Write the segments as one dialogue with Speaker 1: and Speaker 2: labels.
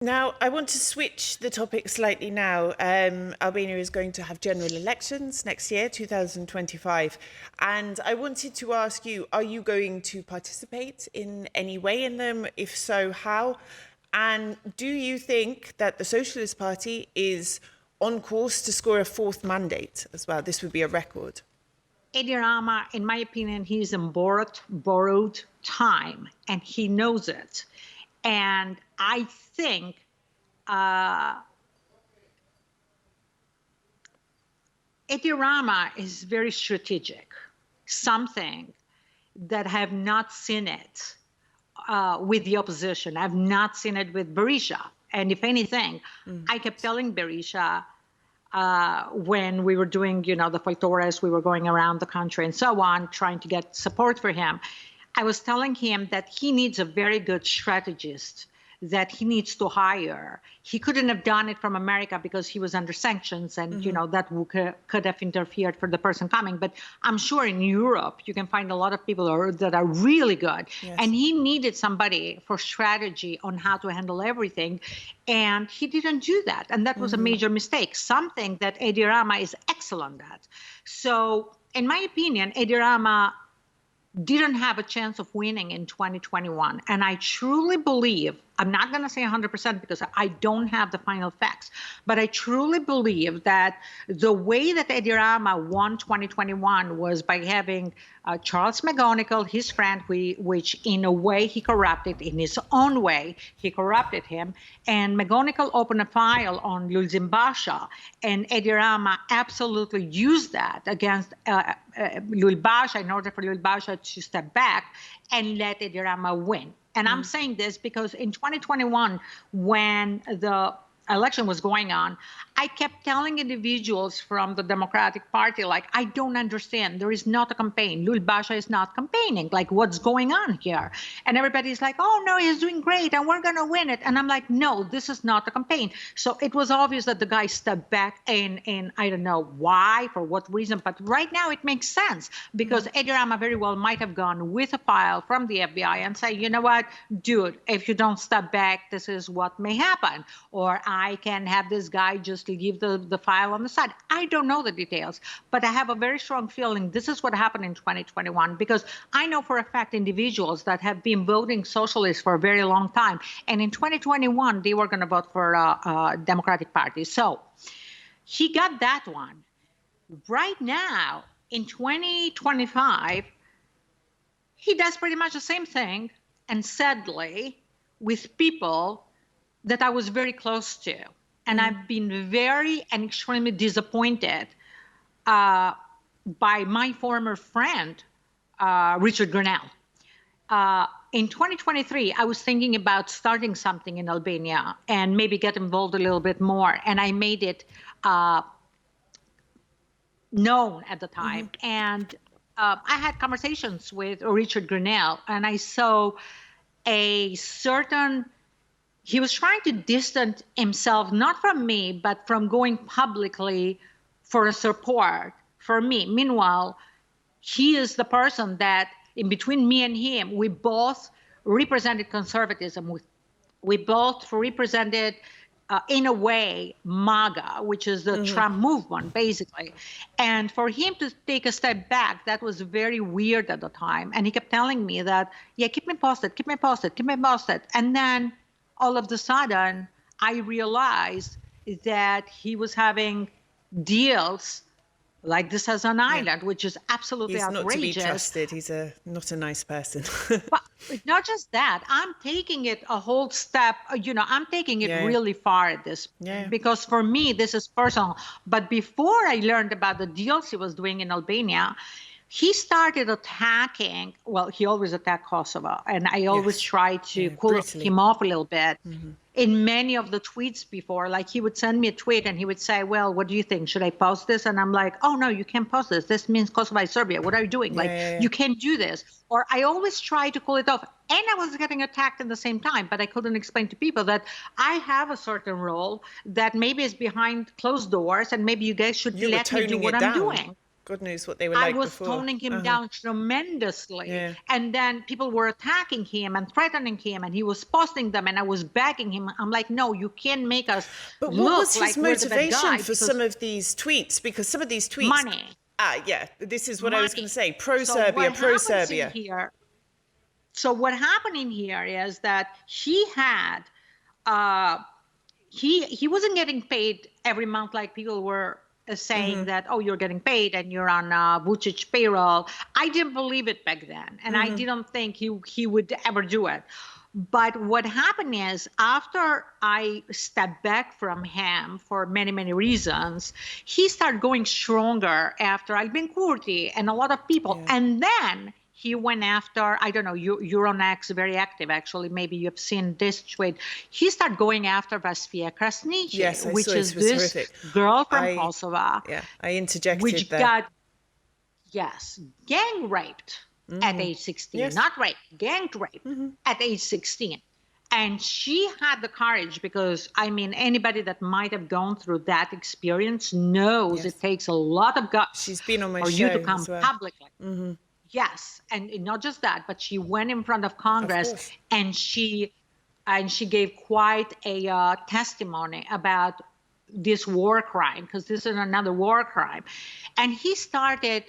Speaker 1: Now, I want to switch the topic slightly now. Albania is going to have general elections next year, 2025. And I wanted to ask you, are you going to participate in any way in them? If so, how? And do you think that the Socialist Party is on course to score a fourth mandate as well? This would be a record.
Speaker 2: Edi Rama, in my opinion, he's in borrowed time, and he knows it. And I think Edi Rama is very strategic, something that I have not seen it with the opposition. I've not seen it with Berisha. And if anything, I kept telling Berisha when we were doing, the Faltores, we were going around the country and so on, trying to get support for him. I was telling him that he needs a very good strategist that he needs to hire. He couldn't have done it from America because he was under sanctions, and that could have interfered for the person coming. But I'm sure in Europe you can find a lot of people that are really good. Yes. And he needed somebody for strategy on how to handle everything, and he didn't do that. And that was a major mistake, something that Edi Rama is excellent at. So in my opinion, Edi Rama didn't have a chance of winning in 2021. And I truly believe, I'm not going to say 100% because I don't have the final facts, but I truly believe that the way that Edi Rama won 2021 was by having Charles McGonigal, his friend, which in a way he corrupted, in his own way, he corrupted him. And McGonigal opened a file on Lulzimbasha, and Edi Rama absolutely used that against Lulzimbasha in order for Lulzimbasha to step back and let Edi Rama win. And I'm saying this because in 2021, when the election was going on, I kept telling individuals from the Democratic Party, like, I don't understand. There is not a campaign. Lulzimbasha is not campaigning. Like, what's going on here? And everybody's like, oh, no, he's doing great, and we're going to win it. And I'm like, no, this is not a campaign. So it was obvious that the guy stepped back, and I don't know why, for what reason. But right now it makes sense because Edi Rama very well might have gone with a file from the FBI and say, you know what, dude, if you don't step back, this is what may happen. Or I can have this guy just leave the file on the side. I don't know the details, but I have a very strong feeling this is what happened in 2021 because I know for a fact individuals that have been voting socialist for a very long time. And in 2021, they were going to vote for Democratic Party. So he got that one. Right now, in 2025, he does pretty much the same thing. And sadly, with people that I was very close to. And I've been very and extremely disappointed by my former friend, Richard Grenell. In 2023, I was thinking about starting something in Albania and maybe get involved a little bit more. And I made it known at the time. And I had conversations with Richard Grenell, and I saw a certain... He was trying to distance himself, not from me, but from going publicly for a support for me. Meanwhile, he is the person that, in between me and him, we both represented conservatism. We both represented, in a way, MAGA, which is the Trump movement, basically. And for him to take a step back, that was very weird at the time. And he kept telling me that, yeah, keep me posted, keep me posted, keep me posted. And then all of a sudden, I realized that he was having deals like this as an island, which is absolutely outrageous.
Speaker 1: He's not to be trusted. He's not a nice person.
Speaker 2: But not just that, I'm taking it a whole step, I'm taking it really far at this, because for me, this is personal. But before I learned about the deals he was doing in Albania, he started attacking, well, he always attacked Kosovo, and I always tried to cool him off a little bit. In many of the tweets before, like he would send me a tweet and he would say, well, what do you think? Should I post this? And I'm like, oh, no, you can't post this. This means Kosovo is Serbia. What are you doing? You can't do this. Or I always try to cool it off. And I was getting attacked at the same time, but I couldn't explain to people that I have a certain role that maybe is behind closed doors, and maybe you guys should let me do what I'm doing.
Speaker 1: God knows what they were
Speaker 2: I
Speaker 1: like
Speaker 2: was
Speaker 1: before.
Speaker 2: toning him down tremendously.
Speaker 1: Yeah.
Speaker 2: And then people were attacking him and threatening him, and he was posting them, and I was begging him. I'm like, no, you can't make us
Speaker 1: But what
Speaker 2: look
Speaker 1: was
Speaker 2: like
Speaker 1: his
Speaker 2: we're the bad
Speaker 1: motivation
Speaker 2: guy
Speaker 1: for
Speaker 2: because
Speaker 1: some of these tweets? Because some of these tweets...
Speaker 2: money.
Speaker 1: Yeah, this is what I was going to say.
Speaker 2: So
Speaker 1: Pro-Serbia,
Speaker 2: what happens in
Speaker 1: pro-Serbia.
Speaker 2: here? So what happened in here is that he had, he wasn't getting paid every month like people were saying that, oh, you're getting paid and you're on Vucic payroll. I didn't believe it back then, and I didn't think he would ever do it. But what happened is, after I stepped back from him for many, many reasons, he started going stronger after Albin Kurti and a lot of people.
Speaker 1: Yeah.
Speaker 2: And then he went after, I don't know, Euronews, very active, actually. Maybe you've seen this tweet. He started going after Vasfia Krasniqi,
Speaker 1: Yes, I
Speaker 2: which
Speaker 1: saw it.
Speaker 2: is
Speaker 1: It was
Speaker 2: this
Speaker 1: horrific.
Speaker 2: girl from Kosovo.
Speaker 1: Yeah, I interjected
Speaker 2: which
Speaker 1: there.
Speaker 2: got, yes, gang raped at age 16.
Speaker 1: Yes.
Speaker 2: Not raped, gang raped at age 16. And she had the courage, because, I mean, anybody that might have gone through that experience knows it takes a lot of guts
Speaker 1: She's been on my
Speaker 2: for
Speaker 1: show
Speaker 2: you to come
Speaker 1: as well.
Speaker 2: publicly. Yes, and not just that, but she went in front of Congress,
Speaker 1: course.
Speaker 2: and she gave quite a testimony about this war crime, because this is another war crime. And he started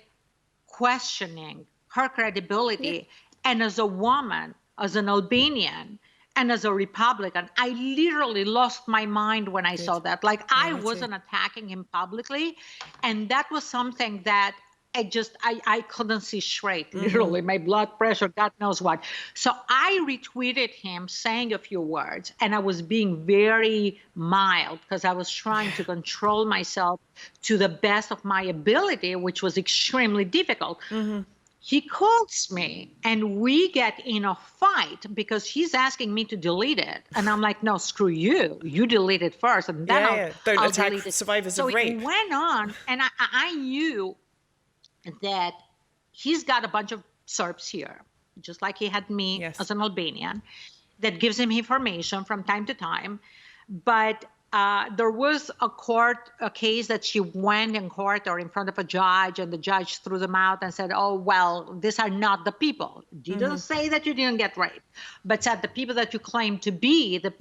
Speaker 2: questioning her credibility. And as a woman, as an Albanian, and as a Republican, I literally lost my mind when I saw that. Like, I wasn't attacking him publicly, and that was something that I couldn't see straight, literally. My blood pressure, God knows what. So I retweeted him saying a few words, and I was being very mild, because I was trying to control myself to the best of my ability, which was extremely difficult. He calls me, and we get in a fight because he's asking me to delete it. And I'm like, no, screw you. You delete it first, and then
Speaker 1: Don't
Speaker 2: I'll
Speaker 1: attack
Speaker 2: delete it.
Speaker 1: survivors of rape.
Speaker 2: So it went on, and I knew that he's got a bunch of Serbs here, just like he had me as an Albanian, that gives him information from time to time. But there was a case that she went in court or in front of a judge, and the judge threw them out and said, oh, well, these are not the people. Didn't say that you didn't get raped, but said the people that you claim to be the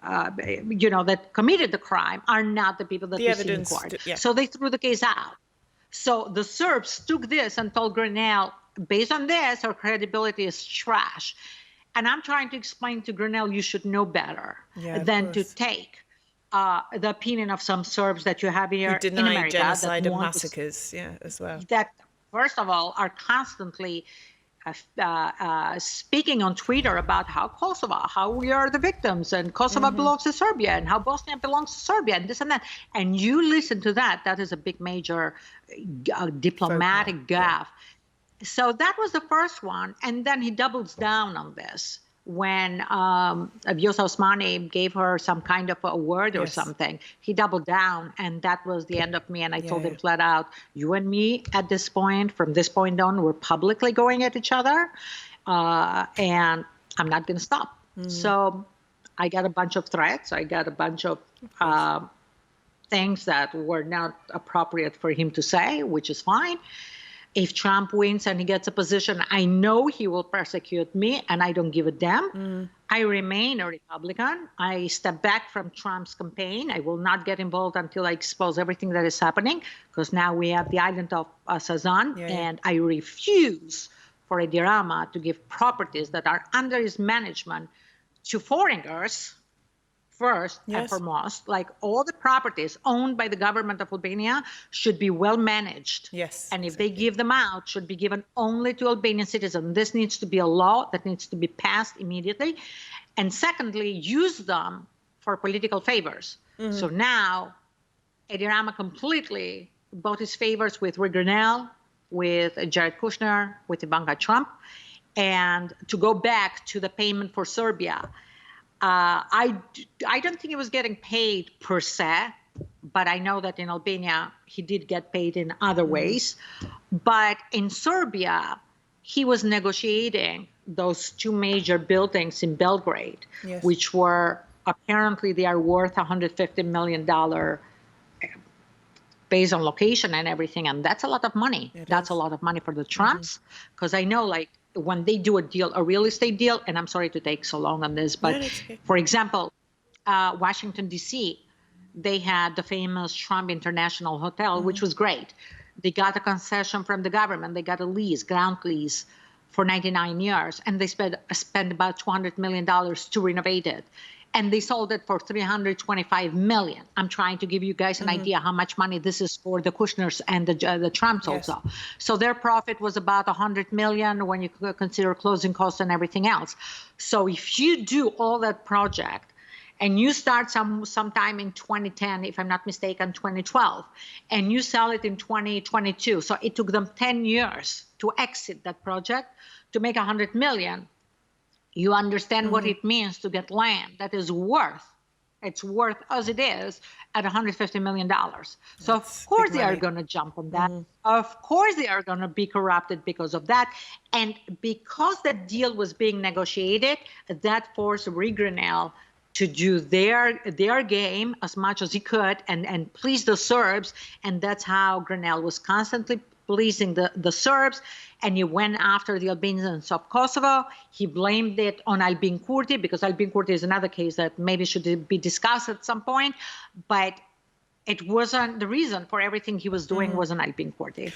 Speaker 2: that committed the crime are not the people that you see in court. So they threw the case out. So the Serbs took this and told Grenell, based on this, her credibility is trash. And I'm trying to explain to Grenell, you should know better than to take the opinion of some Serbs that you have here in America.
Speaker 1: Genocide and massacres, as well.
Speaker 2: That, first of all, are constantly speaking on Twitter about how we are the victims, and Kosovo belongs to Serbia, and how Bosnia belongs to Serbia, and this and that. And you listen to that, that is a big major diplomatic gaffe. So that was the first one. And then he doubles down on this when Vjosa Osmani gave her some kind of a word or something. He doubled down, and that was the end of me. And I told him flat out, you and me at this point, from this point on, we're publicly going at each other, and I'm not going to stop. So I got a bunch of threats. I got a bunch of things that were not appropriate for him to say, which is fine. If Trump wins and he gets a position, I know he will persecute me, and I don't give a damn. I remain a Republican. I step back from Trump's campaign. I will not get involved until I expose everything that is happening, because now we have the island of Sazan, and I refuse for Edi Rama to give properties that are under his management to foreigners, first and foremost. Like, all the properties owned by the government of Albania should be well managed. And if they give them out, should be given only to Albanian citizens. This needs to be a law that needs to be passed immediately. And secondly, use them for political favors. So now Edi Rama completely bought his favors with Richard Grenell, with Jared Kushner, with Ivanka Trump. And to go back to the payment for Serbia, I don't think he was getting paid per se, but I know that in Albania he did get paid in other ways. But in Serbia, he was negotiating those two major buildings in Belgrade, which were apparently they are worth $150 million based on location and everything. And that's a lot of money. That's a lot of money for the Trumps. Because I know, like, when they do a deal, a real estate deal, and I'm sorry to take so long on this, but for example, Washington, D.C., they had the famous Trump International Hotel, which was great. They got a concession from the government. They got a lease, ground lease, for 99 years. And they spent about $200 million to renovate it. And they sold it for $325 million. I'm trying to give you guys an idea how much money this is for the Kushners and the Trumps also. So their profit was about $100 million when you consider closing costs and everything else. So if you do all that project and you start sometime in 2010, if I'm not mistaken, 2012, and you sell it in 2022, so it took them 10 years to exit that project to make $100 million. You understand what it means to get land that is worth as it is at $150 million. So of course they are going to jump on that. Of course they are going to be corrupted because of that. And because the deal was being negotiated, that forced Richard Grenell to do their game as much as he could and please the Serbs. And that's how Grenell was constantly pleasing the Serbs, and he went after the Albanians of Kosovo. He blamed it on Albin Kurti, because Albin Kurti is another case that maybe should be discussed at some point, but it wasn't the reason for everything he was doing wasn't Albin Kurti.